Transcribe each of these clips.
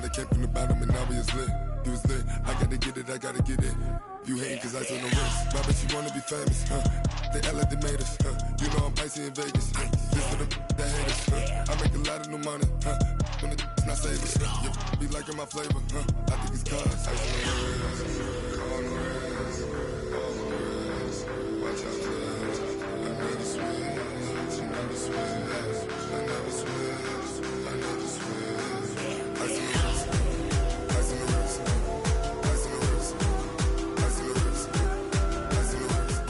I came from the bottom and now we is lit. You was lit, I gotta get it, I gotta get it. You hating cause I took no risks. My bitch, you wanna be famous, huh? They act like they made us, huh? You know I'm icy in Vegas, huh? This for the that hate us, huh? I make a lot of new money, huh? When it's not savers, you be liking my flavor, huh? I think it's cause ice on the wrist, on the wrist, on the wrist. Watch out for that. I never switch, I never switch, I never switch, I never switch. Ice on the wrist, ice on the wrist, ice on the wrist, ice on the wrist, ice on the wrist.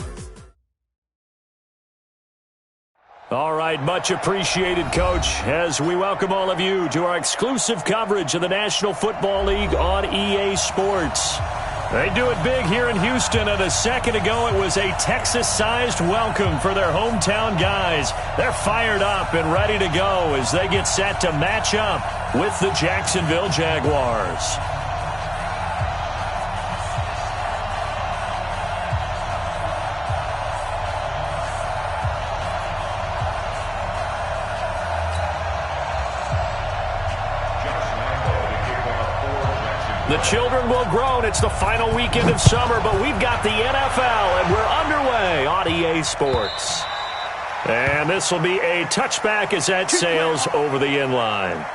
All right, much appreciated, Coach, as we welcome all of you to our exclusive coverage of the National Football League on EA Sports. They do it big here in Houston, and a second ago it was a Texas-sized welcome for their hometown guys. They're fired up and ready to go as they get set to match up with the Jacksonville Jaguars. The children will grow, and it's the final weekend of summer, but we've got the NFL, and we're underway on EA Sports. And this will be a touchback as that sails over the end line.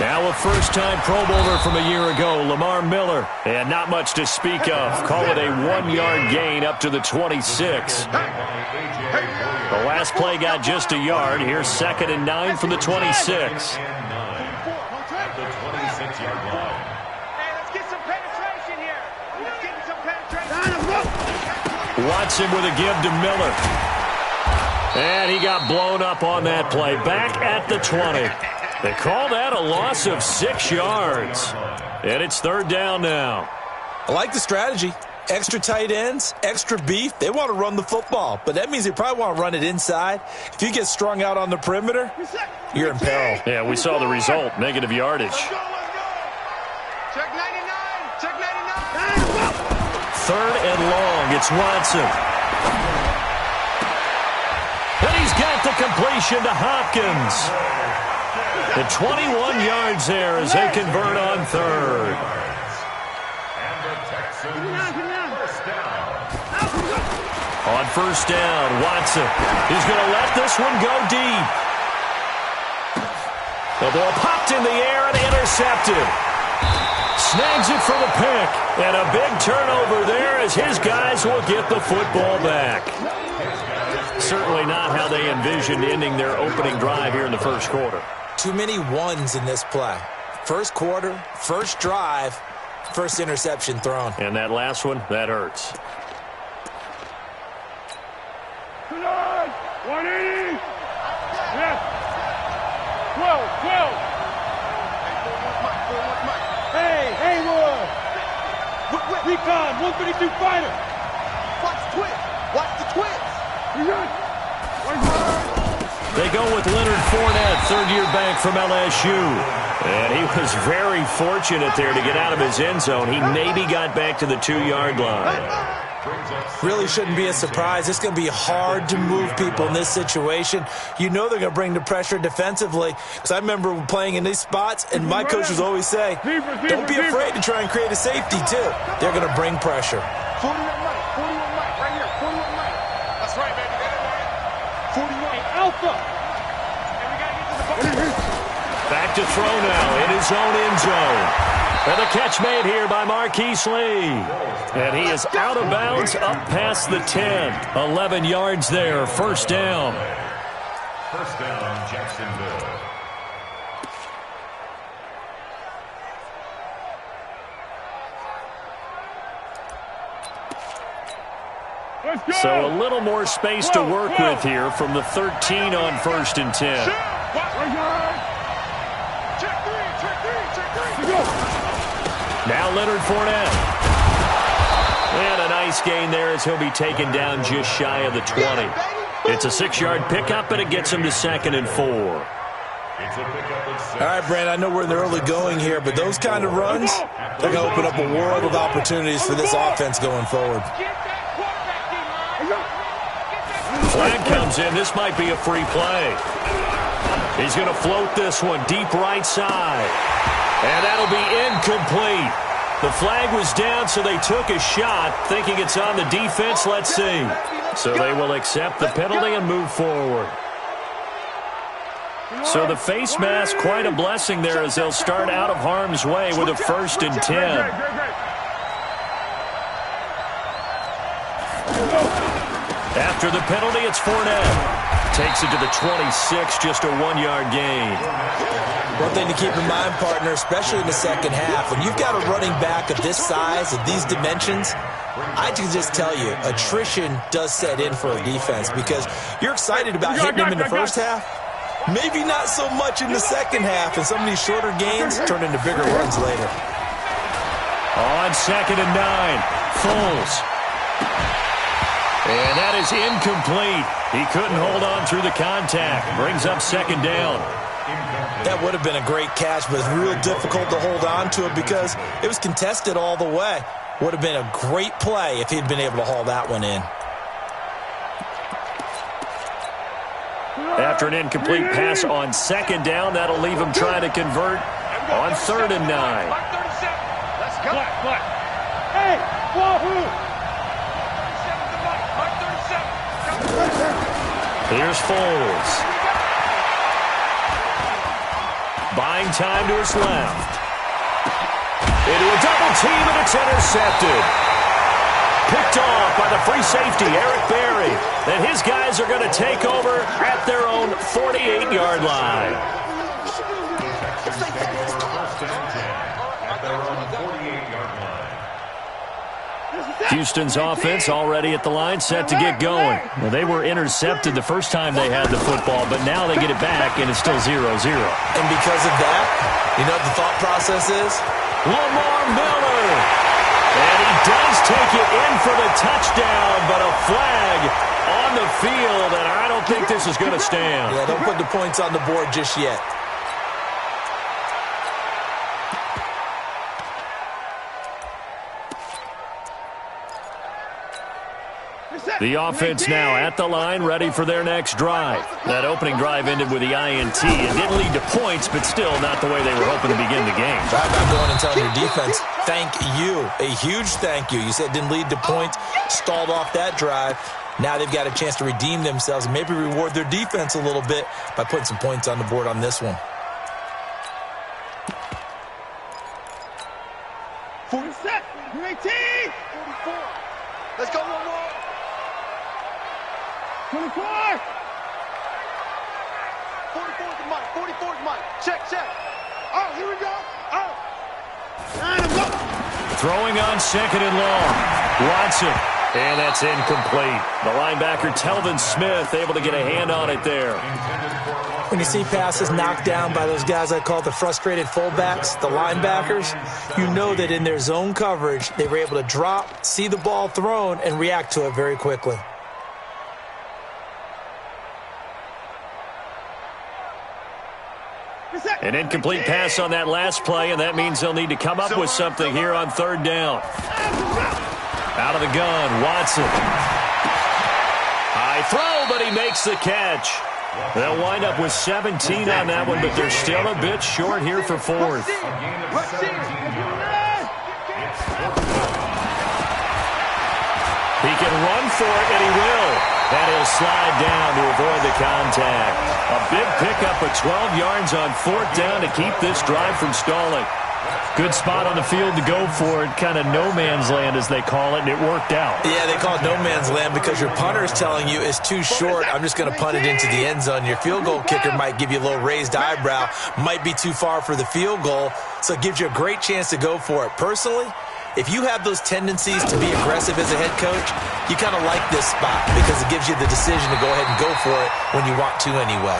Now a first-time Pro Bowler from a year ago, Lamar Miller. And not much to speak of. Call it a one-yard gain up to the 26. The last play got just a yard. Here's 2nd and 9 from the 26. Watson with a give to Miller. And he got blown up on that play. Back at the 20. They call that a loss of 6 yards. And it's 3rd down now. I like the strategy. Extra tight ends, extra beef. They want to run the football, but that means they probably want to run it inside. If you get strung out on the perimeter, you're in peril. Yeah, we saw the result. Negative yardage. Check 99. Check 99. 3rd and long. It's Watson. And he's got the completion to Hopkins. The 21 yards there as they convert on 3rd. On 1st down, Watson is going to let this one go deep. The ball popped in the air and intercepted. Snags it for the pick. And a big turnover there as his guys will get the football back. Certainly not how they envisioned ending their opening drive here in the first quarter. Too many ones in this play. First quarter, first drive, first interception thrown. And that last one, that hurts. 180. Yes. 12. Hey, Haywood. Recon, 152 fighter. Watch the twist. Watch the twist. They go with Leonard Fournette, third-year back from LSU. And he was very fortunate there to get out of his end zone. He maybe got back to the 2-yard line. Really shouldn't be a surprise. It's going to be hard to move people in this situation. You know they're going to bring the pressure defensively. Because I remember playing in these spots, and my coaches always say, don't be afraid to try and create a safety, too. They're going to bring pressure. 41 Mike, right here, 41 Mike. That's right, baby. 41 Alpha. Back to throw now in his own end zone. And the catch made here by Marquise Lee. And he is out of bounds up past the 10. 11 yards there, 1st down. First down, Jacksonville. So a little more space to work with here from the 13 on 1st and 10. Now Leonard Fournette. And a nice gain there as he'll be taken down just shy of the 20. It's a 6-yard pickup, and it gets him to 2nd and 4. All right, Brandon, I know we're in the early going here, but those kind of runs, they're going to open up a world of opportunities for this offense going forward. Flag comes in. This might be a free play. He's going to float this one deep right side. And that'll be incomplete. The flag was down, so they took a shot, thinking it's on the defense. Let's see. So they will accept the penalty and move forward. So the face mask, quite a blessing there as they'll start out of harm's way with a 1st and 10. After the penalty, it's Fournette. Takes it to the 26, just a 1-yard gain. One thing to keep in mind, partner, especially in the second half, when you've got a running back of this size, of these dimensions, I can just tell you, attrition does set in for a defense because you're excited about hitting him in the first half. Maybe not so much in the second half, and some of these shorter gains turn into bigger runs later. On 2nd and 9, Foles. And that is incomplete. He couldn't hold on through the contact. Brings up 2nd down. That would have been a great catch, but it's real difficult to hold on to it because it was contested all the way. Would have been a great play if he'd been able to haul that one in. After an incomplete pass on 2nd down, that'll leave him trying to convert on 3rd and 9. Let's go. Hey, wahoo! Here's Foles. Buying time to his left. Into a double team, and it's intercepted. Picked off by the free safety, Eric Berry. And his guys are going to take over at their own 48-yard line. Houston's offense already at the line, set to get going. Well, they were intercepted the first time they had the football, but now they get it back, and it's still 0-0. And because of that, you know what the thought process is? Lamar Miller. And he does take it in for the touchdown, but a flag on the field, and I don't think this is going to stand. Yeah, don't put the points on the board just yet. The offense now at the line, ready for their next drive. That opening drive ended with the INT. It didn't lead to points, but still not the way they were hoping to begin the game. How about going and telling your defense, thank you, a huge thank you. You said it didn't lead to points, stalled off that drive. Now they've got a chance to redeem themselves and maybe reward their defense a little bit by putting some points on the board on this one. 47, 18, 44. Let's go, one more. 24. 44's the mic. 44's the mic. Check. Oh, here we go. Oh. And I'm going. Throwing on 2nd and long. Watson. And that's incomplete. The linebacker, Telvin Smith, able to get a hand on it there. When you see passes knocked down by those guys I call the frustrated fullbacks, the linebackers, you know that in their zone coverage, they were able to drop, see the ball thrown, and react to it very quickly. An incomplete pass on that last play, and that means they'll need to come up with something here on 3rd down. Out of the gun, Watson. High throw, but he makes the catch. They'll wind up with 17 on that one, but they're still a bit short here for 4th. He can run for it, and he will. And he'll slide down to avoid the contact. A big pickup of 12 yards on 4th down to keep this drive from stalling. Good spot on the field to go for it, kind of no man's land as they call it, and it worked out. Yeah, they call it no man's land because your punter is telling you it's too short. I'm just going to punt it into the end zone. Your field goal kicker might give you a little raised eyebrow, might be too far for the field goal, so it gives you a great chance to go for it. Personally, if you have those tendencies to be aggressive as a head coach, you kind of like this spot because it gives you the decision to go ahead and go for it when you want to anyway.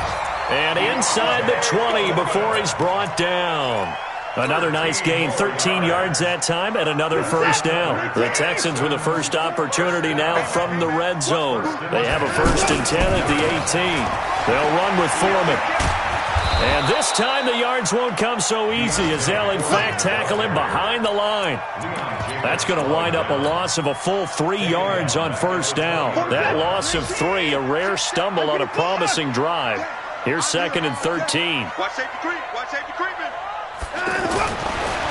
And inside the 20 before he's brought down. Another nice gain, 13 yards that time, and another first down. The Texans with a first opportunity now from the red zone. They have a 1st and 10 at the 18. They'll run with Foreman. And this time the yards won't come so easy as they'll, in fact, tackle him behind the line. That's going to wind up a loss of a full 3 yards on first down. That loss of 3, a rare stumble on a promising drive. Here's 2nd and 13. Watch safety creep. Watch safety creeping.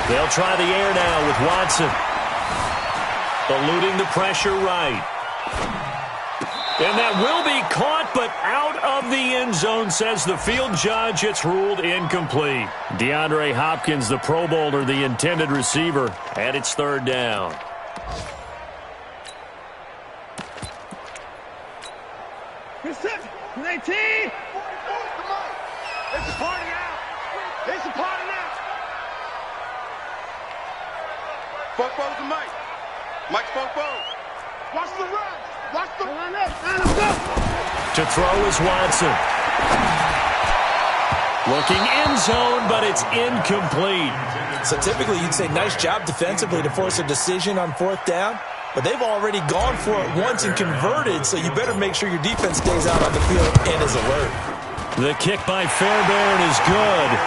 They'll try the air now with Watson. Eluding the pressure right. And that will be caught, but out of the end zone, says the field judge. It's ruled incomplete. DeAndre Hopkins, the Pro Bowler, the intended receiver, and it's 3rd down. It's 19. It's a party now. It's a party now. Football's the Mike. Mike's football. Watch the run. Watch the run. To throw is Watson. Looking end zone, but it's incomplete. So typically you'd say nice job defensively to force a decision on 4th down, but they've already gone for it once and converted, so you better make sure your defense stays out on the field and is alert. The kick by Fairbairn is good.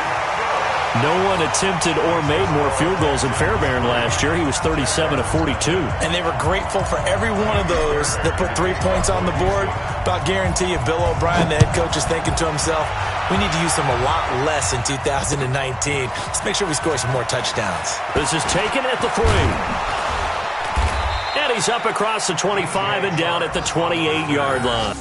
No one attempted or made more field goals than Fairbairn last year. He was 37 of 42. And they were grateful for every one of those that put 3 points on the board. But I'll guarantee you, Bill O'Brien, the head coach, is thinking to himself, we need to use them a lot less in 2019. Let's make sure we score some more touchdowns. This is taken at the 3. And he's up across the 25 and down at the 28-yard line.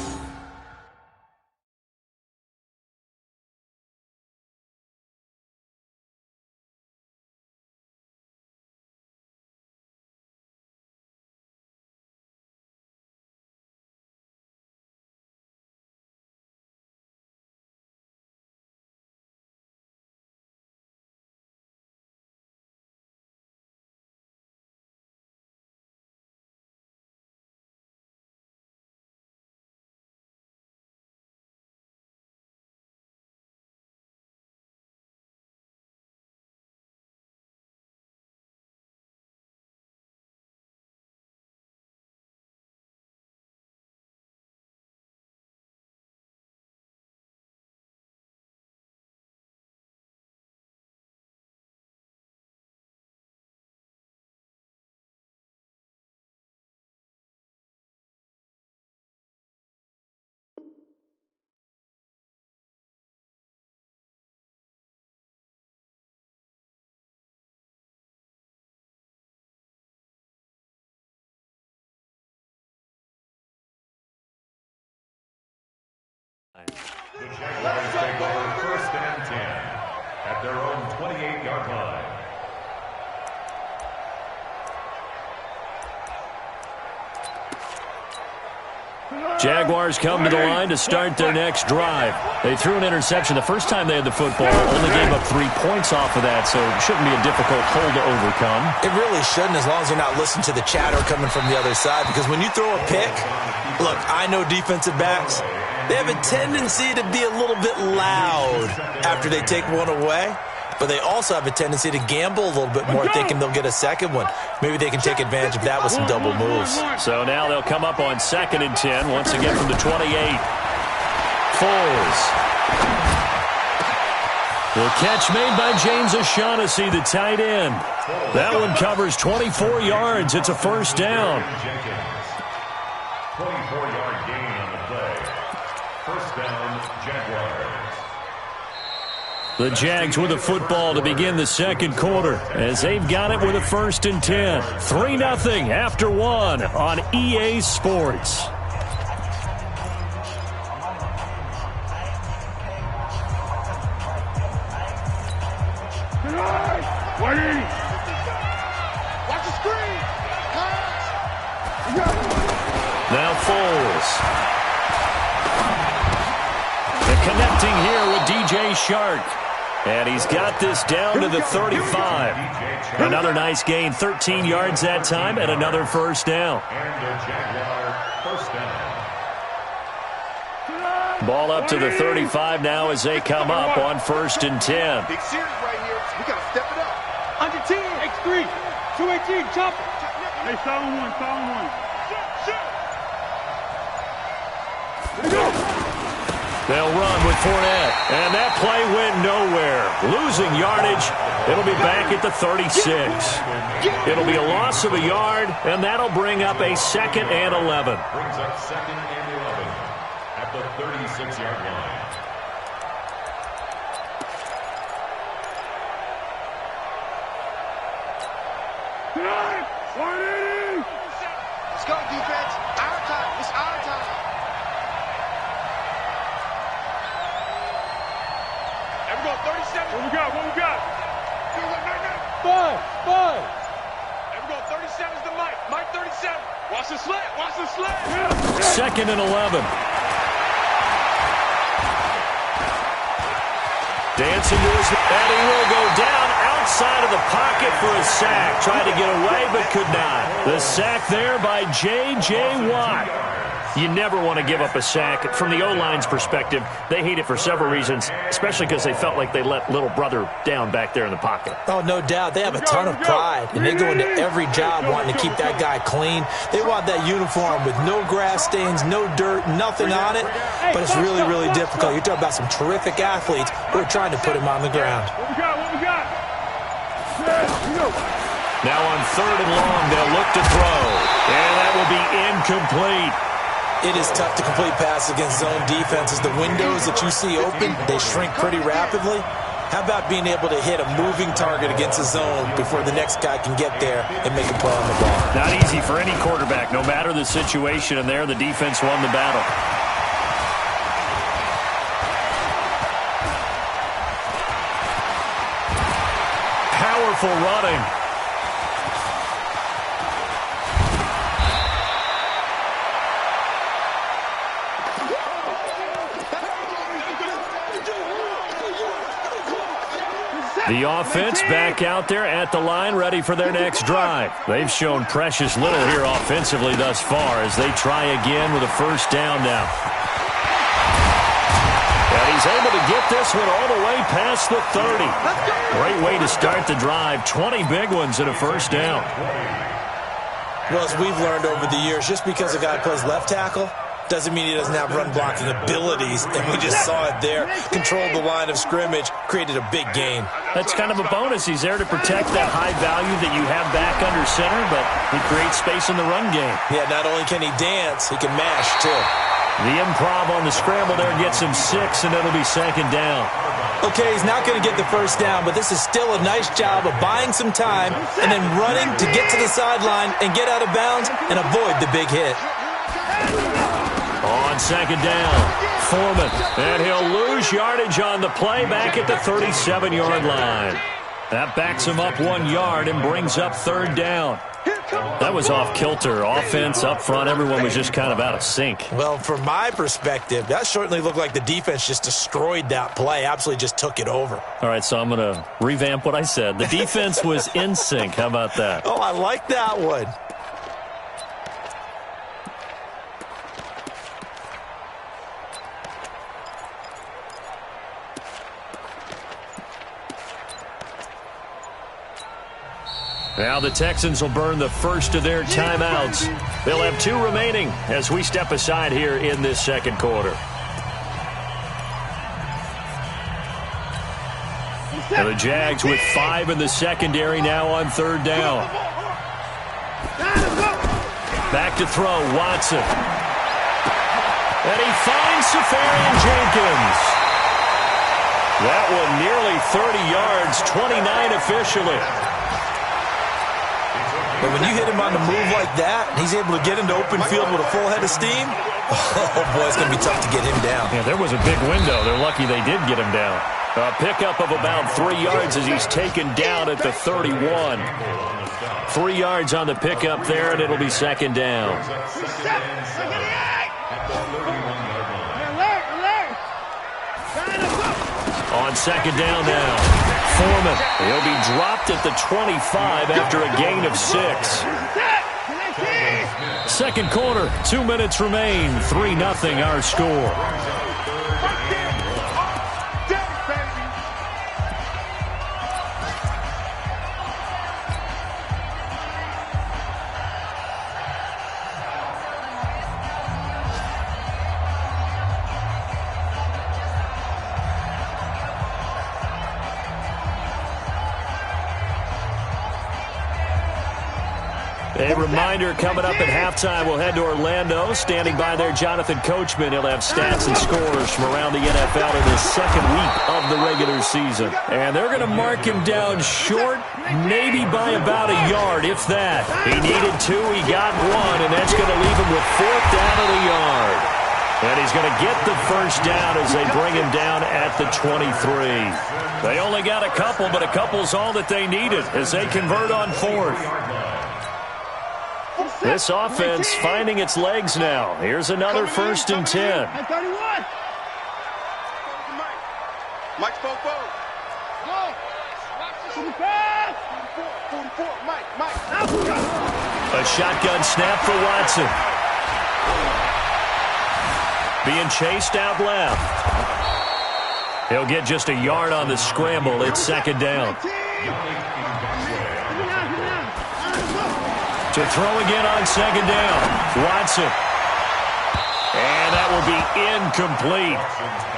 The Jaguars take over 1st and 10 at their own 28-yard line. Jaguars come to the line to start their next drive. They threw an interception the first time they had the football, only gave up 3 points off of that, so it shouldn't be a difficult hole to overcome. It really shouldn't, as long as you're not listening to the chatter coming from the other side, because when you throw a pick, look, I know defensive backs, they have a tendency to be a little bit loud after they take one away, but they also have a tendency to gamble a little bit more, thinking they'll get a second one. Maybe they can take advantage of that with some double moves. So now they'll come up on 2nd and 10, once again from the 28. Foles. The catch made by James O'Shaughnessy, the tight end. That one covers 24 yards. It's a 1st down. 24-yard gain on the play. 1st down, Jaguars. The Jags with the football to begin the 2nd quarter as they've got it with a 1st and 10. 3-0 after 1 on EA Sports. Watch the screen. Now Foles. The connecting here with DJ Shark. And he's got this down to the 35. Another nice gain, 13 yards that time, and another first down. And the Jaguar first down. Ball up to the 35 now as they come up on 1st and 10. Big series right here. We got to step it up. Under 10. X3. 218. Chop it. Hey, solid one. They'll run with Fournette. And that play went nowhere. Losing yardage. It'll be back at the 36. It'll be a loss of a yard, and that'll bring up a 2nd and 11. Brings up 2nd and 11 at the 36-yard line. Let's go, defense. Our time. It's our time. There we go, 37. What we got? Five. There we go, 37's the Mike. Mike 37. Watch the slant. 2nd and 11. Dancing to his, and he will go down outside of the pocket for a sack. Tried to get away, but could not. The sack there by J.J. Watt. You never want to give up a sack. From the O-line's perspective, they hate it for several reasons, especially because they felt like they let little brother down back there in the pocket. Oh, no doubt. They have a ton of pride, and they go into every job wanting to keep that guy clean. They want that uniform with no grass stains, no dirt, nothing on it, but it's really, really difficult. You're talking about some terrific athletes who are trying to put him on the ground. Now on 3rd and long, they'll look to throw, and that will be incomplete. It is tough to complete passes against zone defenses. The windows that you see open, they shrink pretty rapidly. How about being able to hit a moving target against a zone before the next guy can get there and make a play on the ball? Not easy for any quarterback, no matter the situation, and there the defense won the battle. Powerful running. The offense back out there at the line, ready for their next drive. They've shown precious little here offensively thus far as they try again with a first down now. And he's able to get this one all the way past the 30. Great way to start the drive. 20 big ones and a first down. Well, as we've learned over the years, just because a guy plays left tackle doesn't mean he doesn't have run blocking abilities, and we just saw it there. Controlled the line of scrimmage, created a big gain. That's kind of a bonus. He's there to protect that high value that you have back under center, but he creates space in the run game. Yeah, not only can he dance, he can mash, too. The improv on the scramble there gets him 6, and it'll be 2nd down. Okay, he's not going to get the first down, but this is still a nice job of buying some time and then running to get to the sideline and get out of bounds and avoid the big hit. On 2nd down, Foreman, and he'll lose yardage on the play back at the 37-yard line. That backs him up 1 yard and brings up 3rd down. That was off kilter. Offense up front, everyone was just kind of out of sync. Well, from my perspective, that certainly looked like the defense just destroyed that play, absolutely just took it over. All right, so I'm going to revamp what I said. The defense was in sync. How about that? Oh, I like that one. Now the Texans will burn the first of their timeouts. They'll have 2 remaining as we step aside here in this 2nd quarter. And the Jags with 5 in the secondary now on 3rd down. Back to throw, Watson. And he finds Safarian Jenkins. That one nearly 30 yards, 29 officially. But when you hit him on the move like that, and he's able to get into open field with a full head of steam, oh, boy, it's going to be tough to get him down. Yeah, there was a big window. They're lucky they did get him down. A pickup of about 3 yards as he's taken down at the 31. 3 yards on the pickup there, and it'll be 2nd down. On second down now, Foreman. He'll be dropped at the 25 after a gain of 6. Second quarter, 2 minutes remain. 3-0 our score. A reminder, coming up at halftime, we'll head to Orlando. Standing by there, Jonathan Coachman. He'll have stats and scores from around the NFL in his second week of the regular season. And they're going to mark him down short, maybe by about a yard, if that. He needed 2, he got 1, and that's going to leave him with 4th down at a yard. And he's going to get the first down as they bring him down at the 23. They only got a couple, but a couple's all that they needed as they convert on 4th. This offense finding its legs now. Here's another 1st and 10. Mike spoke forward. A shotgun snap for Watson. Being chased out left. He'll get just a yard on the scramble. It's second down. To throw again on second down. Watson. And that will be incomplete.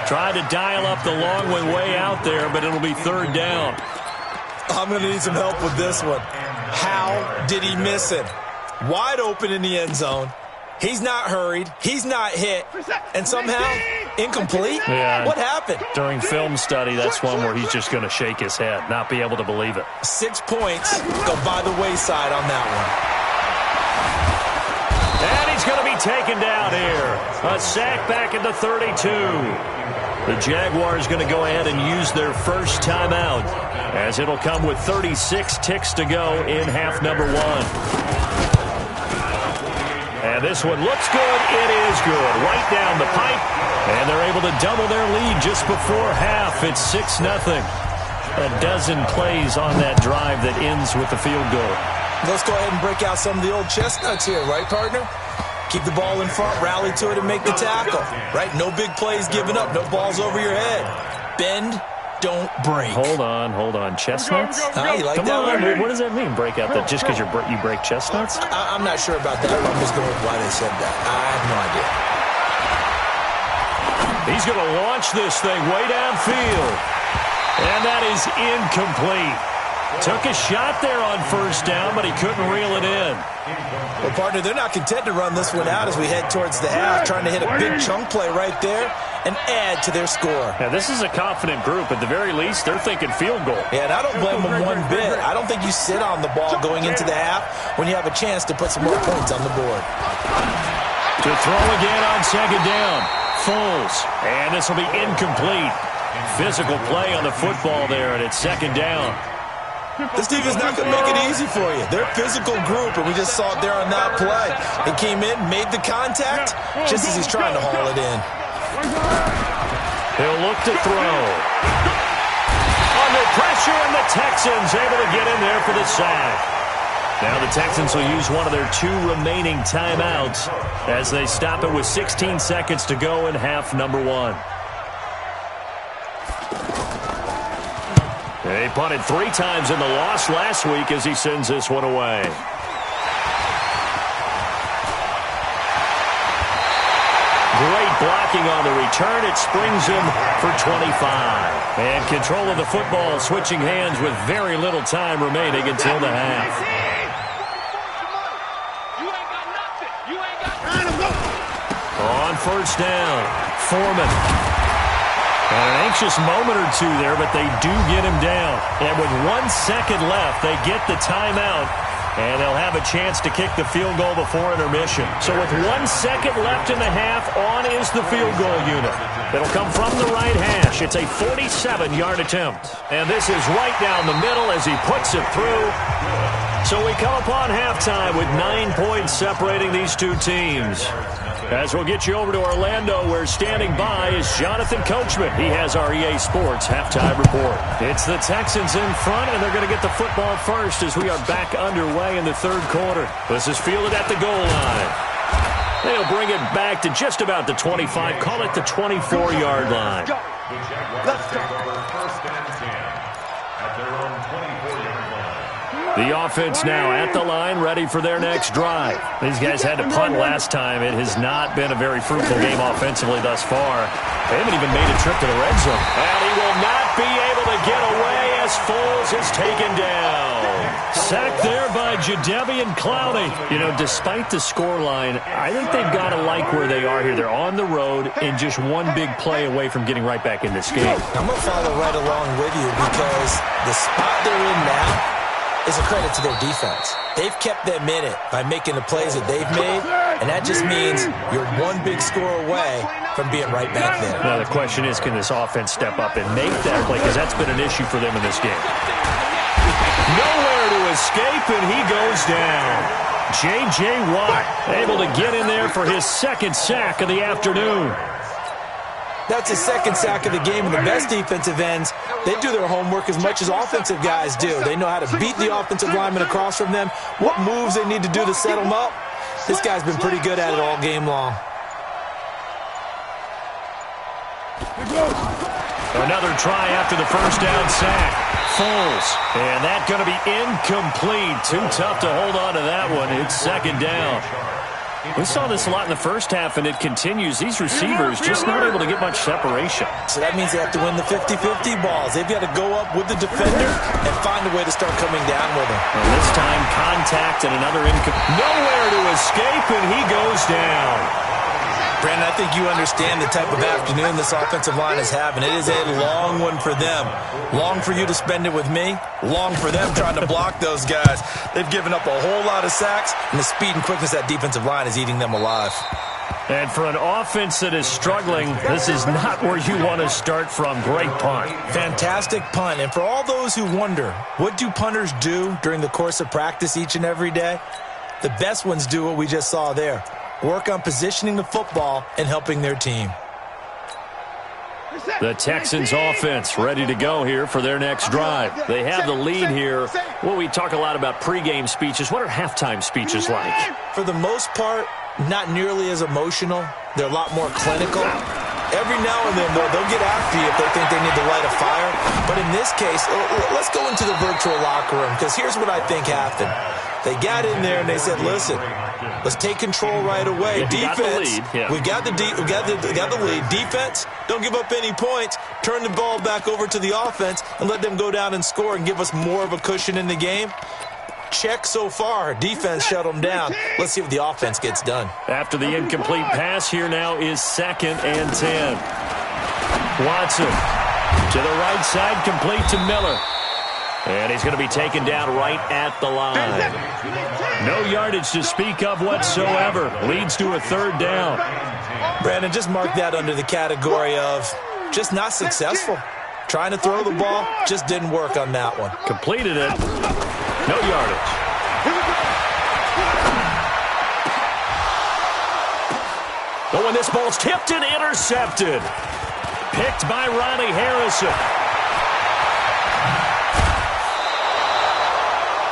Tried to dial up the long way out there, but it'll be 3rd down. I'm going to need some help with this one. How did he miss him? Wide open in the end zone. He's not hurried. He's not hit. And somehow, incomplete? Yeah. What happened? During film study, that's one where he's just going to shake his head, not be able to believe it. 6 points go by the wayside on that one. And he's going to be taken down here. A sack back at the 32. The Jaguars going to go ahead and use their first timeout, as it'll come with 36 ticks to go in half number 1. And this one looks good. It is good. Right down the pipe. And they're able to double their lead just before half. It's 6-0. A dozen plays on that drive that ends with the field goal. Let's go ahead and break out some of the old chestnuts here, right, partner? Keep the ball in front, rally to it, and make the tackle, right? No big plays given up, no balls over your head. Bend, don't break. Hold on. Chestnuts? You like Come that on, one? what does that mean, break out? That just because you break chestnuts? I'm not sure about that. I'm just going with why they said that. I have no idea. He's going to launch this thing way downfield. And that is incomplete. Took a shot there on 1st down, but he couldn't reel it in. Well, partner, they're not content to run this one out as we head towards the half, trying to hit a big chunk play right there and add to their score. Yeah, this is a confident group. At the very least, they're thinking field goal. Yeah, and I don't blame them one bit. I don't think you sit on the ball going into the half when you have a chance to put some more points on the board. To throw again on second down. Foles. And this will be incomplete. Physical play on the football there, and it's second down. This defense not going to make it easy for you. They're a physical group, and we just saw it there on that play. He came in, made the contact, just as he's trying to haul it in. He'll look to throw. Under pressure, and the Texans able to get in there for the sack. Now the Texans will use one of their 2 remaining timeouts as they stop it with 16 seconds to go in half number 1. They punted 3 times in the loss last week as he sends this one away. Great blocking on the return. It springs him for 25. And control of the football switching hands with very little time remaining until the half. On 1st down, Foreman. And an anxious moment or 2 there, but they do get him down. And with 1 second left, they get the timeout, and they'll have a chance to kick the field goal before intermission. So with 1 second left in the half, on is the field goal unit. It'll come from the right hash. It's a 47-yard attempt. And this is right down the middle as he puts it through. So we come upon halftime with 9 points separating these 2 teams. As we'll get you over to Orlando, where standing by is Jonathan Coachman. He has our EA Sports halftime report. It's the Texans in front, and they're going to get the football first as we are back underway in the third quarter. This is fielded at the goal line. They'll bring it back to just about the 25, call it the 24-yard line. The Jaguars take over first and 10 at their own 24-yard line. The offense now at the line, ready for their next drive. These guys had to punt last time. It has not been a very fruitful game offensively thus far. They haven't even made a trip to the red zone. And he will not be able to get away as Foles is taken down. Sacked there by Jadeveon Clowney. You know, despite the scoreline, I think they've got to like where they are here. They're on the road and just one big play away from getting right back in this game. I'm going to follow right along with you because the spot they're in now is a credit to their defense. They've kept them in it by making the plays that they've made, and that just means you're one big score away from being right back there. Now the question is, can this offense step up and make that play? Because that's been an issue for them in this game. Nowhere to escape, and he goes down. J.J. Watt able to get in there for his second sack of the afternoon. That's his second sack of the game, and the best defensive ends, they do their homework as much as offensive guys do. They know how to beat the offensive lineman across from them, what moves they need to do to set them up. This guy's been pretty good at it all game long. Another try after the first down sack. Foles. And that's going to be incomplete. Too tough to hold on to that one. It's second down. We saw this a lot in the first half, and it continues. These receivers just not able to get much separation. So that means they have to win the 50-50 balls. They've got to go up with the defender and find a way to start coming down with him. And this time, contact and another nowhere to escape, and he goes down. Brandon, I think you understand the type of afternoon this offensive line is having. It is a long one for them. Long for you to spend it with me. Long for them trying to block those guys. They've given up a whole lot of sacks, and the speed and quickness of that defensive line is eating them alive. And for an offense that is struggling, this is not where you want to start from. Great punt. Fantastic punt. And for all those who wonder, what do punters do during the course of practice each and every day? The best ones do what we just saw there. Work on positioning the football and helping their team. The Texans offense ready to go here for their next drive. They have the lead here. Well, we talk a lot about pregame speeches. What are halftime speeches like? For the most part, not nearly as emotional. They're a lot more clinical. Every now and then, though, they'll get after you if they think they need to light a fire. But in this case, let's go into the virtual locker room, because here's what I think happened. They got in there and they said, listen, let's take control right away. Yeah, defense, we got the lead. Defense, don't give up any points. Turn the ball back over to the offense and let them go down and score and give us more of a cushion in the game. Check so far. Defense shut them down. Let's see if the offense gets done. After the incomplete pass, here now is 2nd and 10. Watson to the right side, complete to Miller. And he's going to be taken down right at the line. No yardage to speak of whatsoever. Leads to a 3rd down. Brandon, just mark that under the category of just not successful. Trying to throw the ball, just didn't work on that one. Completed it. No yardage. But when this ball's tipped and intercepted. Picked by Ronnie Harrison.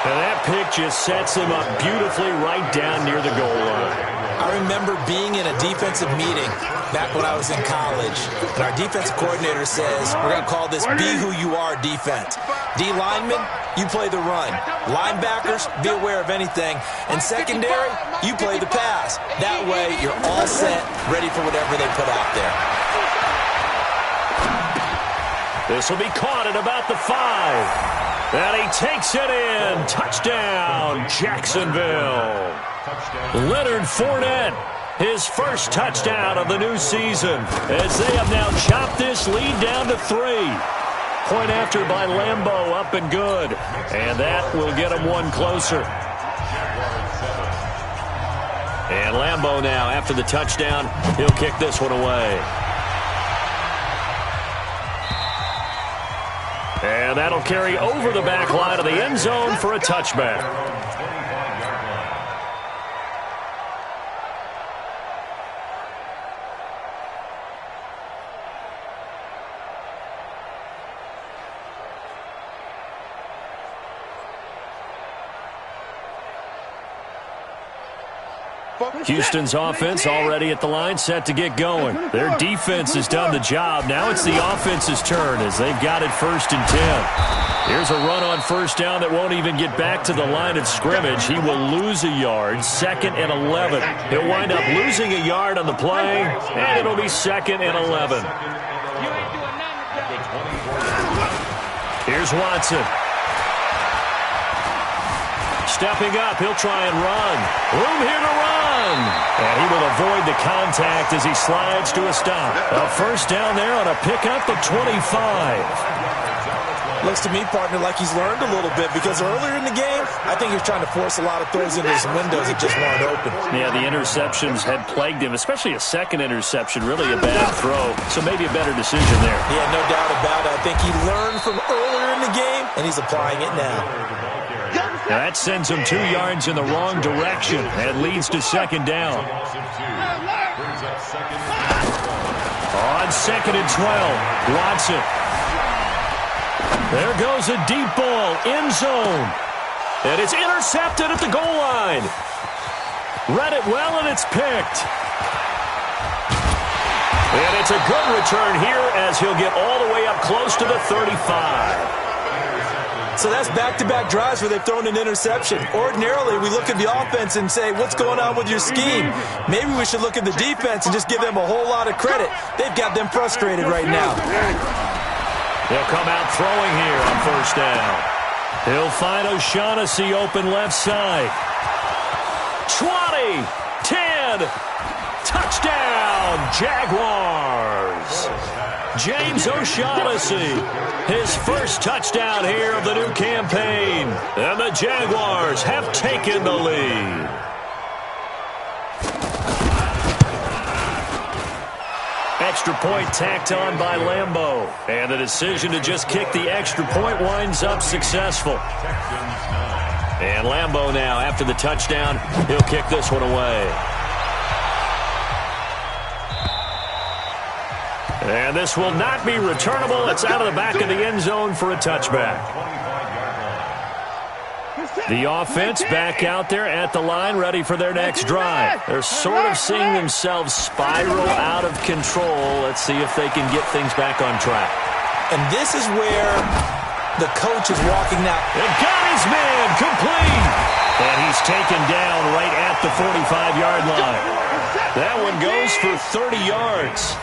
And that pick just sets him up beautifully right down near the goal line. I remember being in a defensive meeting back when I was in college, and our defensive coordinator says, we're going to call this Be Who You Are defense. D linemen, you play the run. Linebackers, be aware of anything. And secondary, you play the pass. That way, you're all set, ready for whatever they put out there. This will be caught at about the 5. And he takes it in. Touchdown, Jacksonville. Leonard Fournette, his first touchdown of the new season, as they have now chopped this lead down to 3. Point after by Lambeau, up and good. And that will get him one closer. And Lambeau now, after the touchdown, he'll kick this one away. And that'll carry over the back line of the end zone for a touchback. Houston's offense already at the line, set to get going. Their defense has done the job. Now it's the offense's turn as they've got it 1st and 10. Here's a run on 1st down that won't even get back to the line of scrimmage. He will lose a yard, 2nd and 11. He'll wind up losing a yard on the play, and it'll be 2nd and 11. Here's Watson. Stepping up, he'll try and run. Room here to run. And he will avoid the contact as he slides to a stop. A 1st down there on a pickup at 25. Looks to me, partner, like he's learned a little bit because earlier in the game, I think he was trying to force a lot of throws into his windows that just weren't open. Yeah, the interceptions had plagued him, especially a 2nd interception, really a bad throw. So maybe a better decision there. Yeah, no doubt about it. I think he learned from earlier in the game, and he's applying it now. Now that sends him 2 yards in the wrong direction and leads to 2nd down. On 2nd and 12, Watson. There goes a deep ball, end zone. And it's intercepted at the goal line. Read it well, and it's picked. And it's a good return here as he'll get all the way up close to the 35. So that's back-to-back drives where they've thrown an interception. Ordinarily, we look at the offense and say, what's going on with your scheme? Maybe we should look at the defense and just give them a whole lot of credit. They've got them frustrated right now. He'll come out throwing here on 1st down. He'll find O'Shaughnessy open left side. 20, 10, touchdown, Jaguars. James O'Shaughnessy, his 1st touchdown here of the new campaign. And the Jaguars have taken the lead. Extra point tacked on by Lambeau. And the decision to just kick the extra point winds up successful. And Lambeau now, after the touchdown, he'll kick this one away. And this will not be returnable. It's out of the back of the end zone for a touchback. The offense back out there at the line, ready for their next drive. They're sort of seeing themselves spiral out of control. Let's see if they can get things back on track. And this is where the coach is walking now. And got his man complete. And he's taken down right at the 45-yard line. That one goes for 30 yards.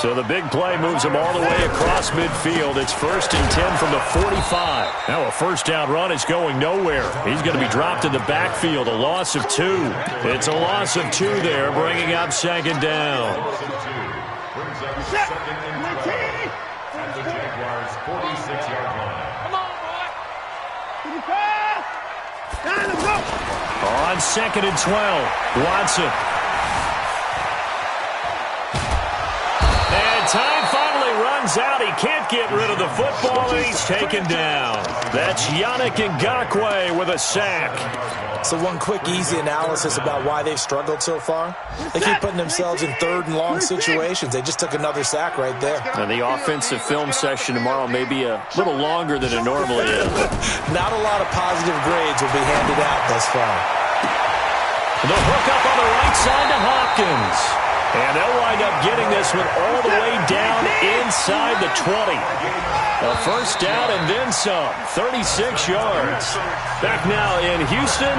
So the big play moves him all the way across midfield. It's 1st and 10 from the 45. Now a 1st down run is going nowhere. He's going to be dropped in the backfield, a loss of 2. It's a loss of 2 there, bringing up 2nd down. At the Jaguars' 46-yard line. Come on, boy. On 2nd and 12, Watson. And time finally runs out. He can't get rid of the football, and he's taken down. That's Yannick Ngakoue with a sack. So one quick, easy analysis about why they've struggled so far. They keep putting themselves in 3rd and long situations. They just took another sack right there. And the offensive film session tomorrow may be a little longer than it normally is. Not a lot of positive grades will be handed out thus far. The hook up on the right side to Hopkins. And they'll wind up getting this one all the way down inside the 20. A 1st down and then some. 36 yards. Back now in Houston.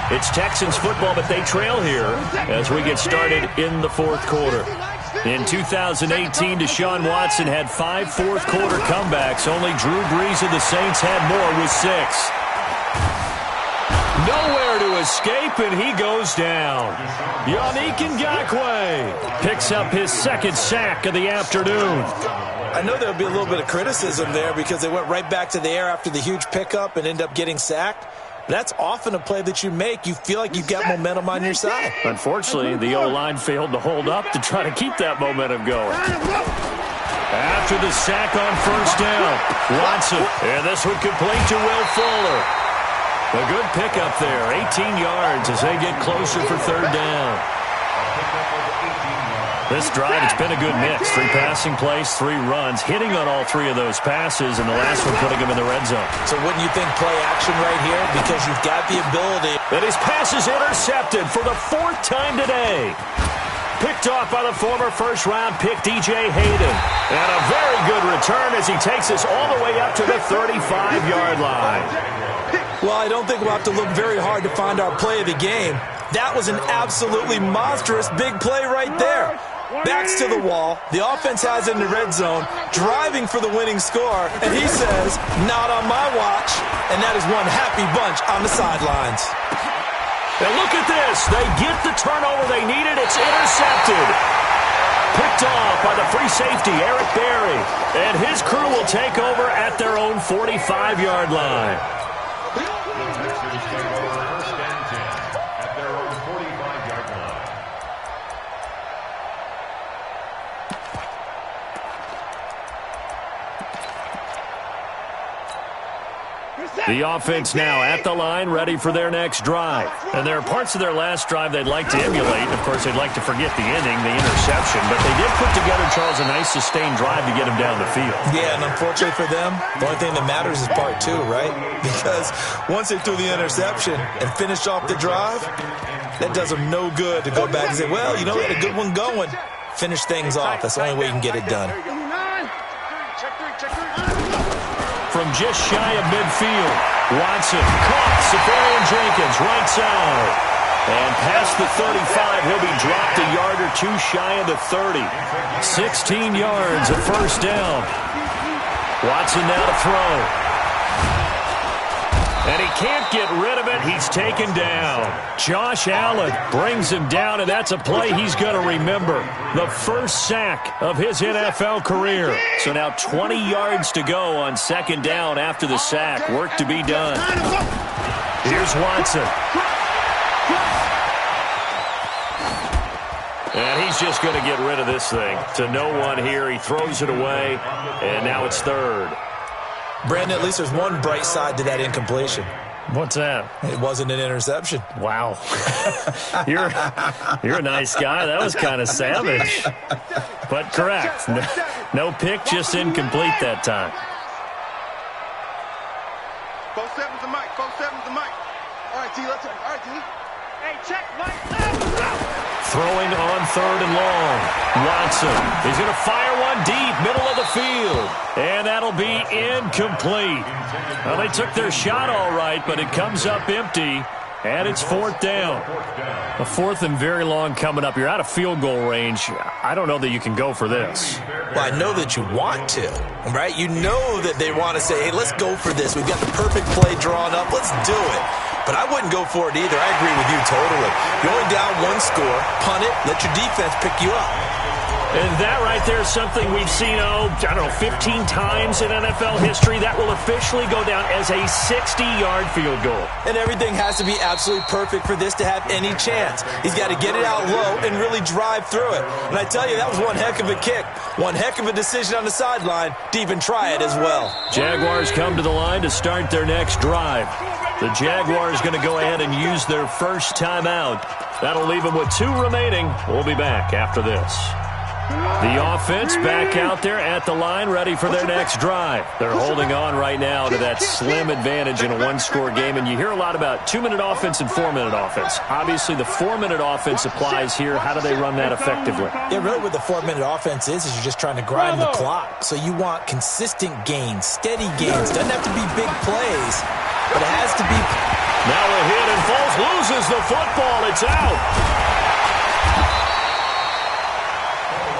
It's Texans football, but they trail here as we get started in the 4th quarter. In 2018, Deshaun Watson had 5 fourth-quarter comebacks. Only Drew Brees of the Saints had more with 6. Nowhere to escape, and he goes down. Yannick Ngakoue picks up his 2nd sack of the afternoon. I know there'll be a little bit of criticism there because they went right back to the air after the huge pickup and end up getting sacked. That's often a play that you make. You feel like you've got momentum on your side. Unfortunately, the O-line failed to hold up to try to keep that momentum going. After the sack on 1st down, Watson. And this one complete to Will Fuller. A good pickup there, 18 yards as they get closer for 3rd down. This drive, it's been a good mix. 3 passing plays, 3 runs, hitting on all 3 of those passes, and the last one putting him in the red zone. So wouldn't you think play action right here? Because you've got the ability. And his pass is intercepted for the 4th time today. Picked off by the former first-round pick, DJ Hayden. And a very good return as he takes us all the way up to the 35-yard line. Well, I don't think we'll have to look very hard to find our play of the game. That was an absolutely monstrous big play right there. Backs to the wall. The offense has it in the red zone, driving for the winning score. And he says, not on my watch. And that is one happy bunch on the sidelines. And look at this. They get the turnover they needed. It's intercepted. Picked off by the free safety, Eric Berry. And his crew will take over at their own 45-yard line. The offense now at the line, ready for their next drive. And there are parts of their last drive they'd like to emulate. Of course, they'd like to forget the ending, the interception. But they did put together, Charles, a nice sustained drive to get him down the field. Yeah, and unfortunately for them, the only thing that matters is part 2, right? Because once they threw the interception and finished off the drive, that does them no good to go back and say, well, you know, we had a good one going. Finish things off. That's the only way you can get it done. From just shy of midfield, Watson caught Safarian Jenkins right side. And past the 35, he'll be dropped a yard or 2 shy of the 30. 16 yards, a first down. Watson now to throw. And he can't get rid of it. He's taken down. Josh Allen brings him down, and that's a play he's going to remember. The first sack of his NFL career. So now 20 yards to go on 2nd down after the sack. Work to be done. Here's Watson. And he's just going to get rid of this thing. To no one here. He throws it away, and now it's 3rd. Brandon, at least there's one bright side to that incompletion. What's that? It wasn't an interception. Wow. You're a nice guy. That was kind of savage. But correct. No pick, just incomplete that time. 4-7's the mic. 4-7's the mic. All right, T, let's go. All right, T. Hey, check, Mike. Throwing on 3rd and long. Watson. He's going to fire one deep, middle of the field. And that'll be incomplete. Well, they took their shot all right, but it comes up empty. And it's 4th down. A 4th and very long coming up. You're out of field goal range. I don't know that you can go for this. Well, I know that you want to, right? You know that they want to say, hey, let's go for this. We've got the perfect play drawn up. Let's do it. But I wouldn't go for it either. I agree with you totally. You're only down 1 score. Punt it. Let your defense pick you up. And that right there is something we've seen, 15 times in NFL history. That will officially go down as a 60-yard field goal. And everything has to be absolutely perfect for this to have any chance. He's got to get it out low and really drive through it. And I tell you, that was one heck of a kick. One heck of a decision on the sideline to even try it as well. Jaguars come to the line to start their next drive. The Jaguars going to go ahead and use their first timeout. That'll leave them with 2 remaining. We'll be back after this. The offense back out there at the line, ready for their next drive. They're holding on right now to that slim advantage in a 1-score game, and you hear a lot about 2-minute offense and 4-minute offense. Obviously, the 4-minute offense applies here. How do they run that effectively? Yeah, really what the 4-minute offense is you're just trying to grind the clock. So you want consistent gains, steady gains. Doesn't have to be big plays, but it has to be. Now a hit, and Foles loses the football. It's out.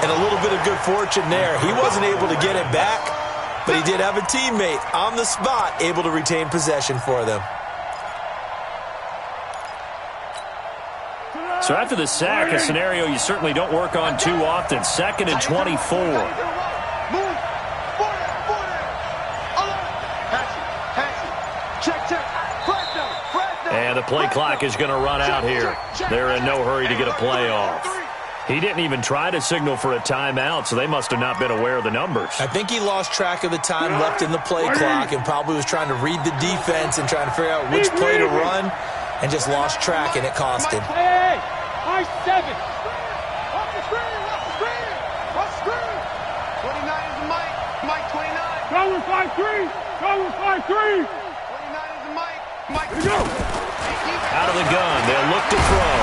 And a little bit of good fortune there. He wasn't able to get it back, but he did have a teammate on the spot able to retain possession for them. So after the sack, a scenario you certainly don't work on too often. 2nd and 24. And the play clock is going to run out here. They're in no hurry to get a play off. He didn't even try to signal for a timeout, so they must have not been aware of the numbers. I think he lost track of the time left in the play clock and probably was trying to read the defense and trying to figure out which play to run and just lost track, and it cost him. Hey, 7. Cover 5-3. Cover 5-3. 29 is the Mike. Mike. Here we go. Out of the gun, they'll look to throw.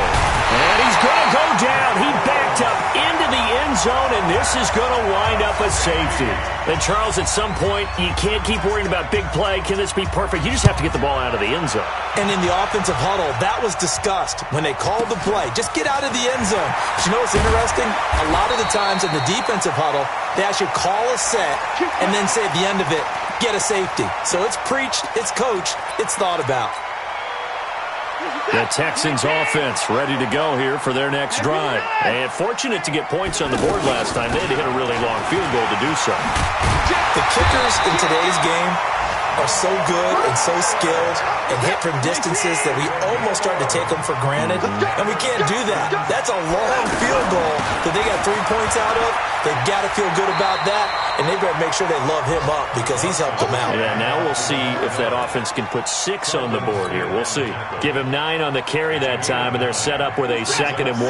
And he's going to go down. He backed up into the end zone, and this is going to wind up a safety. And, Charles, at some point, you can't keep worrying about big play. Can this be perfect? You just have to get the ball out of the end zone. And in the offensive huddle, that was discussed when they called the play. Just get out of the end zone. But you know what's interesting? A lot of the times in the defensive huddle, they actually call a set and then say at the end of it, get a safety. So it's preached, it's coached, it's thought about. The Texans offense ready to go here for their next drive. And fortunate to get points on the board last time. They had to hit a really long field goal to do so. The kickers in today's game are so good and so skilled and hit from distances that we almost start to take them for granted. And we can't do that. That's a long field goal that they got 3 points out of. They've got to feel good about that, and they better make sure they love him up because he's helped them out. Yeah, now we'll see if that offense can put 6 on the board here. We'll see. Give him 9 on the carry that time, and they're set up with a 2nd and 1.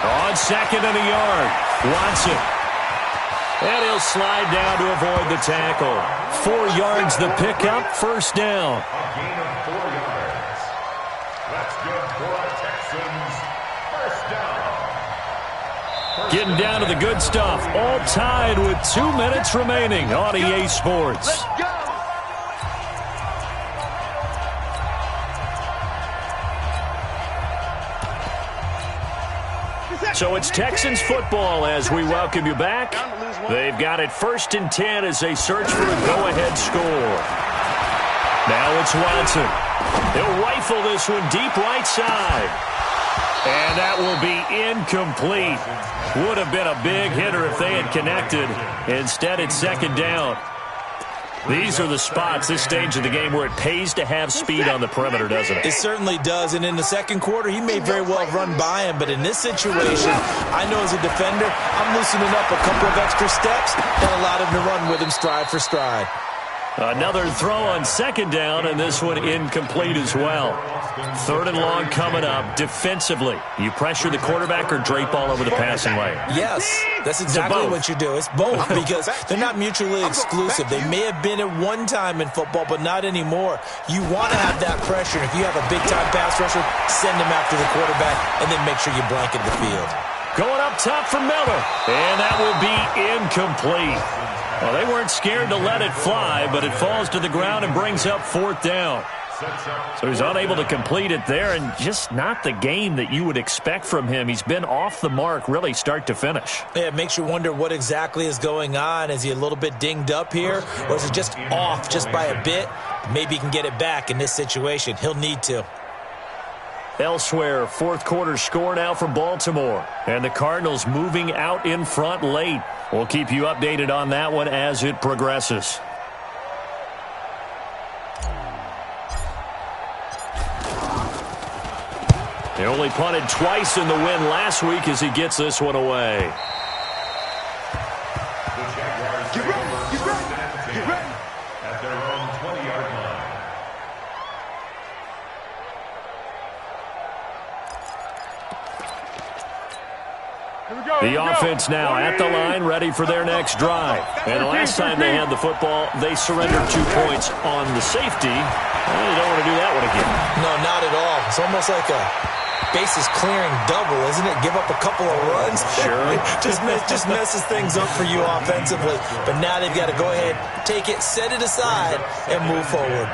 On 2nd and a yard, Watson. And he'll slide down to avoid the tackle. 4 yards the pickup, 1st down. A gain of 4 yards. That's good for a Texans first down. Getting down to the good stuff. All tied with 2 minutes remaining on EA Sports. Let's go. So it's Texans football as we welcome you back. They've got it 1st and 10 as they search for a go-ahead score. Now it's Watson. He'll rifle this one deep right side. And that will be incomplete. Would have been a big hitter if they had connected. Instead, it's 2nd down. These are the spots, this stage of the game, where it pays to have speed on the perimeter, doesn't it? It certainly does, and in the 2nd quarter, he may very well run by him, but in this situation, I know as a defender, I'm loosening up a couple of extra steps that allowed him to run with him stride for stride. Another throw on 2nd down, and this one incomplete as well. 3rd and long coming up. Defensively, you pressure the quarterback or drape all over the passing lane? Yes, that's exactly what you do. It's both because they're not mutually exclusive. They may have been at one time in football, but not anymore. You want to have that pressure. If you have a big-time pass rusher, send him after the quarterback, and then make sure you blanket the field. Going up top for Miller, and that will be incomplete. Well, they weren't scared to let it fly, but it falls to the ground and brings up 4th down. So he's unable to complete it there, and just not the game that you would expect from him. He's been off the mark really start to finish. Yeah, it makes you wonder what exactly is going on. Is he a little bit dinged up here, or is it just off just by a bit? Maybe he can get it back in this situation. He'll need to. Elsewhere, 4th quarter score now for Baltimore. And the Cardinals moving out in front late. We'll keep you updated on that one as it progresses. They only punted twice in the win last week as he gets this one away. The Jaguars take over 1st and 10 at their own 20-yard line. The offense now at the line, ready for their next drive. And the last time they had the football, they surrendered 2 points on the safety. They don't want to do that one again. No, not at all. It's almost like a bases clearing double, isn't it? Give up a couple of runs. Sure. just messes things up for you offensively. But now they've got to go ahead, take it, set it aside, and move forward.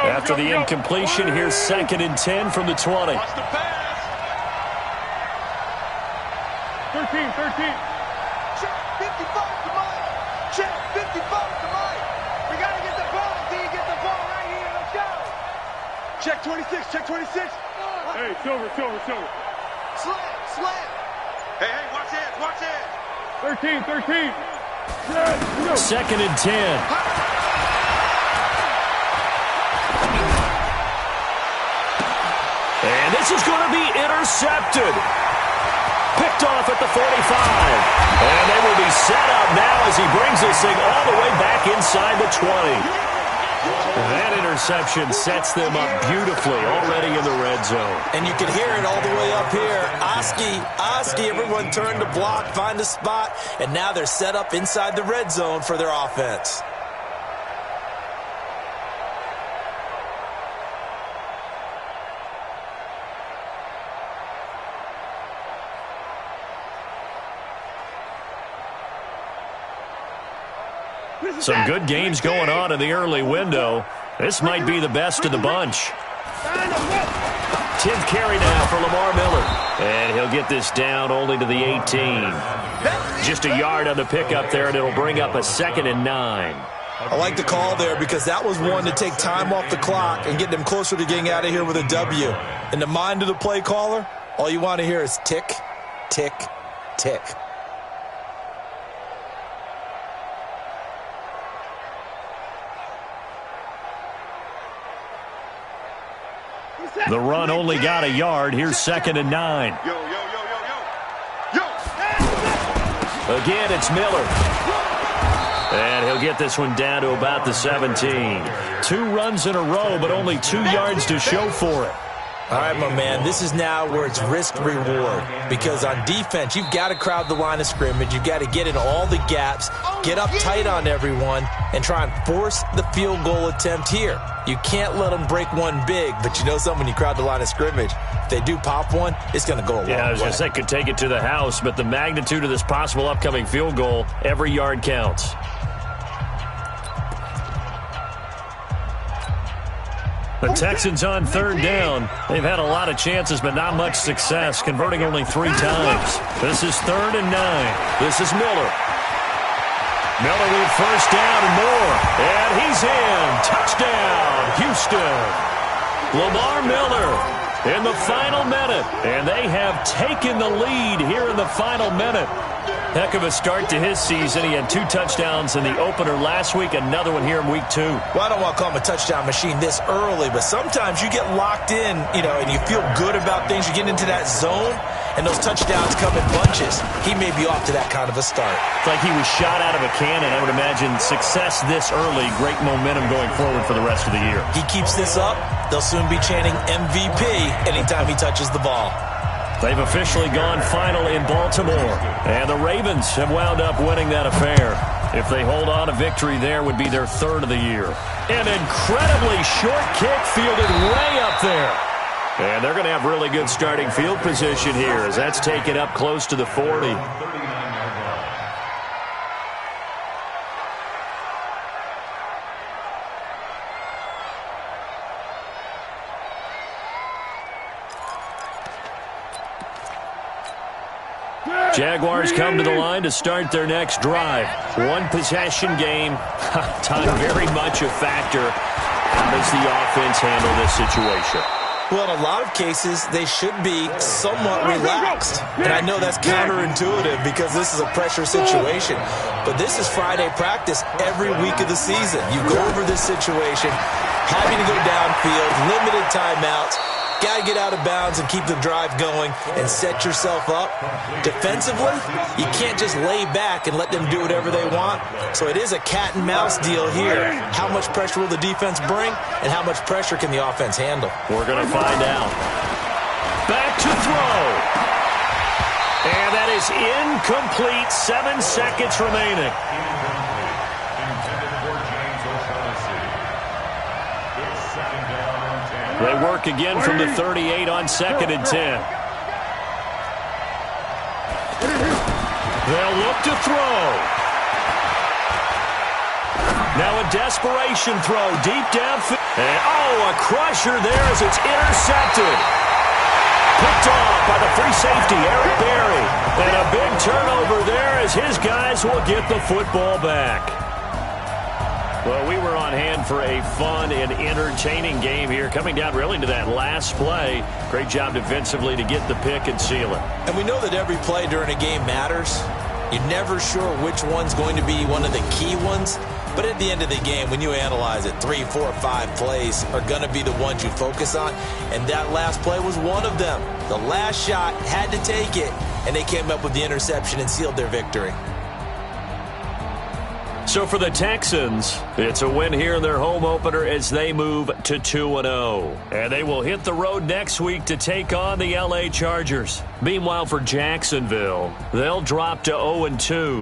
After the incompletion, here's 2nd and 10 from the 20. 13. Check 55 to Mike. Check 55 to Mike. We got to get the ball. D, get the ball right here. Let's go. Check 26. Check 26. Hey, silver. Slam. Hey, watch it. 13. 2nd and 10. And this is going to be intercepted. Picked off at the 45. And they will be set up now as he brings this thing all the way back inside the 20. That interception sets them up beautifully already in the red zone. And you can hear it all the way up here. Oski, everyone turned to block, find a spot, and now they're set up inside the red zone for their offense. Some good games going on in the early window. This might be the best of the bunch. 10th carry now for Lamar Miller. And he'll get this down only to the 18. Just a yard on the pickup there, and it'll bring up a 2nd and 9. I like the call there because that was one to take time off the clock and get them closer to getting out of here with a W. In the mind of the play caller, all you want to hear is tick, tick, tick. The run only got a yard. Here's 2nd and 9. Again, it's Miller. And he'll get this one down to about the 17. 2 runs in a row, but only 2 yards to show for it. All right, my man, this is now where it's risk-reward. Because on defense, you've got to crowd the line of scrimmage. You've got to get in all the gaps, get up tight on everyone, and try and force the field goal attempt here. You can't let them break one big, but you know something, when you crowd the line of scrimmage, if they do pop one, it's going to go a long way. Yeah, I was going to say, could take it to the house, but the magnitude of this possible upcoming field goal, every yard counts. The Texans on 3rd down. They've had a lot of chances, but not much success, converting only 3 times. This is 3rd and 9. This is Miller. Miller with 1st down and more. And he's in. Touchdown, Houston. Lamar Miller in the final minute. And they have taken the lead here in the final minute. Heck of a start to his season. He had 2 touchdowns in the opener last week, another one here in week 2. Well, I don't want to call him a touchdown machine this early, but sometimes you get locked in, and you feel good about things. You get into that zone, and those touchdowns come in bunches. He may be off to that kind of a start. It's like he was shot out of a cannon. I would imagine success this early, great momentum going forward for the rest of the year. He keeps this up, they'll soon be chanting MVP anytime he touches the ball. They've officially gone final in Baltimore, and the Ravens have wound up winning that affair. If they hold on, a victory there would be their 3rd of the year. An incredibly short kick fielded way up there. And they're going to have really good starting field position here, as that's taken up close to the 40. Jaguars come to the line to start their next drive. 1 possession game. Time very much a factor. How does the offense handle this situation? Well, in a lot of cases, they should be somewhat relaxed. And I know that's counterintuitive because this is a pressure situation. But this is Friday practice every week of the season. You go over this situation, having to go downfield, limited timeouts. Got to get out of bounds and keep the drive going and set yourself up. Defensively, you can't just lay back and let them do whatever they want. So it is a cat and mouse deal here. How much pressure will the defense bring, and how much pressure can the offense handle? We're going to find out. Back to throw. And that is incomplete. 7 seconds remaining. They work again from the 38 on 2nd and 10. They'll look to throw. Now a desperation throw deep downfield. And a crusher there as it's intercepted. Picked off by the free safety, Eric Berry. And a big turnover there as his guys will get the football back. Well, we were on hand for a fun and entertaining game here, coming down really to that last play. Great job defensively to get the pick and seal it. And we know that every play during a game matters. You're never sure which one's going to be one of the key ones. But at the end of the game, when you analyze it, 3, 4, 5 plays are going to be the ones you focus on. And that last play was one of them. The last shot had to take it, and they came up with the interception and sealed their victory. So for the Texans, it's a win here in their home opener as they move to 2-0. And they will hit the road next week to take on the LA Chargers. Meanwhile, for Jacksonville, they'll drop to 0-2.